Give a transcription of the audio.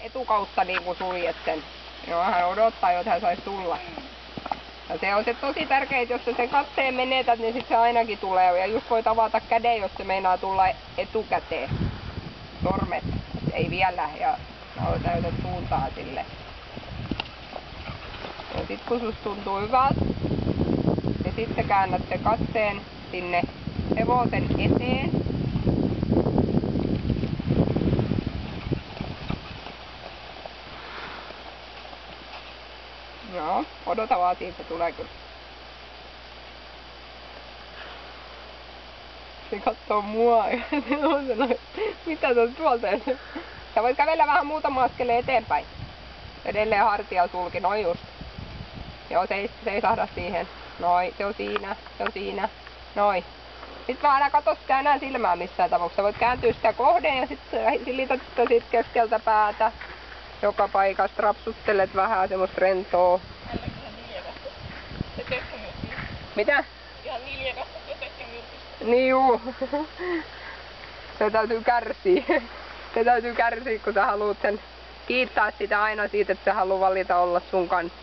etukautta niinku suljet sen. Joo, hän odottaa, jotta hän saisi tulla. Ja se on se tosi tärkeää, että jos sä sen katteen menetät, niin sit se ainakin tulee. Ja just voit avata käden, jos se meinaa tulla etukäteen. Sormet, ei vielä. Ja täytät suuntaa sille. Ja sit kun susta tuntuu hyvältä, niin sit sä käännät sen katteen sinne hevosen eteen. Joo, odota vaan, siitä tulee kyllä. Se katsoo mua ja se on sellainen, mitä sä oot tuolta? Sä voit kävellä vähän muutama askeleen eteenpäin. Edelleen hartia sulki, noin just. Joo, seisahda siihen. Noin, se on siinä, se on siinä. Noin. Sitten vaan älä katso sitä enää silmää missään tapauksessa. Voit kääntyä sitä kohden ja sitten silität sitä sit keskeltä päätä. Joka paikasta rapsuttelet vähän semmoista rentoa. Mitä? Ihan viljakasta ja tekemyrkystä. Niin juu. Se täytyy kärsiä. Se täytyy kärsiä, kun sä haluut sen kiittää sitä aina siitä, että sä haluat valita olla sun kanssa.